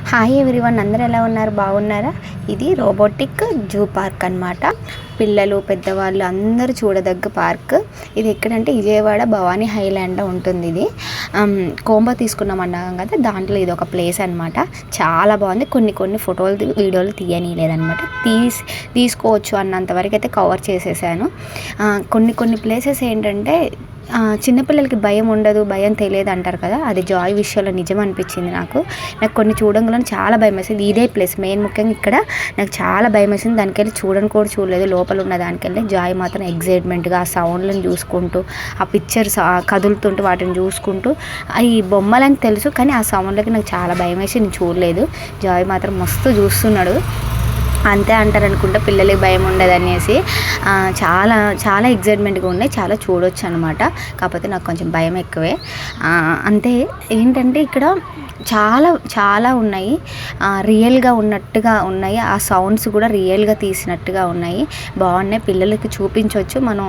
Hi everyone, అందరూ ఎలా ఉన్నారు? బాగున్నారా? ఇది రోబోటిక్ జూ పార్క్ అన్నమాట. పిల్లలు పెద్దవాళ్ళు అందరూ చూడదగ్గ పార్క్. ఇది ఎక్కడంటే విజయవాడ భవానీ హైలాండ్లో ఉంటుంది. ఇది కోంబో తీసుకున్నాం అన్నాం కదా, దాంట్లో ఇది ఒక ప్లేస్ అనమాట. చాలా బాగుంది. కొన్ని ఫోటోలు వీడియోలు తీయనీయలేదన్నమాట. తీసుకోవచ్చు అన్నంత వరకు అయితే కవర్ చేసేసాను. కొన్ని ప్లేసెస్ ఏంటంటే చిన్నపిల్లలకి భయం ఉండదు, భయం తెలియదు అంటారు కదా, అది జాయ్ విషయంలో నిజం అనిపించింది. నాకు కొన్ని చూడంగానే చాలా భయం వేసింది. ఇదే ప్లేస్ మెయిన్, ముఖ్యంగా ఇక్కడ నాకు చాలా భయం వేసింది. దానికెళ్ళి చూడలేదు, లోపల ఉన్న దానికెళ్ళి జాయ్ మాత్రం ఎగ్జైట్మెంట్గా ఆ సౌండ్లను చూసుకుంటూ, ఆ పిక్చర్స్ కదులుతుంటూ వాటిని చూసుకుంటూ, ఈ బొమ్మలని తెలుసు కానీ ఆ సౌండ్లకి నాకు చాలా భయం వేసి నేను చూడలేదు. జాయ్ మాత్రం మస్తు చూస్తున్నాడు. అంతే అంటారు అనుకుంటా, పిల్లలకి భయం ఉండదు అనేసి. చాలా ఎగ్జైట్మెంట్గా ఉన్నాయి, చాలా చూడొచ్చు అనమాట. కాకపోతే నాకు కొంచెం భయం ఎక్కువే. అంతే. ఏంటంటే ఇక్కడ చాలా ఉన్నాయి, రియల్గా ఉన్నట్టుగా ఉన్నాయి. ఆ సౌండ్స్ కూడా రియల్గా తీసినట్టుగా ఉన్నాయి, బాగున్నాయి. పిల్లలకి చూపించవచ్చు. మనం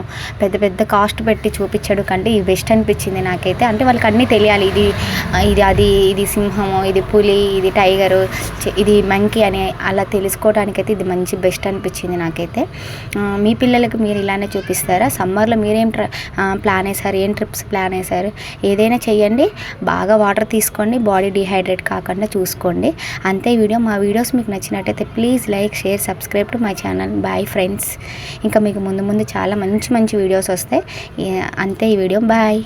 పెద్ద కాస్ట్ పెట్టి చూపించడం కంటే ఇది బెస్ట్ అనిపించింది నాకైతే. అంటే వాళ్ళకి అన్నీ తెలియాలి, ఇది సింహము, ఇది పులి, ఇది టైగరు, ఇది మంకీ అని అలా తెలుసుకోవడానికైతే ఇది మంచి బెస్ట్ అనిపించింది నాకైతే. మీ పిల్లలకి మీరు ఇలానే చూపిస్తారా? సమ్మర్లో మీరేం ప్లాన్ వేశారు? ఏం ట్రిప్స్ ప్లాన్ వేశారు? ఏదైనా చెయ్యండి, బాగా వాటర్ తీసుకోండి, బాడీ డిహైడ్రేట్ కాకుండా చూసుకోండి. అంతే వీడియో. మా వీడియోస్ మీకు నచ్చినట్టయితే please like, share, subscribe to my channel. Bye friends. ఇంకా మీకు ముందు చాలా మంచి వీడియోస్ వస్తాయి. అంతే ఈ వీడియో. బాయ్.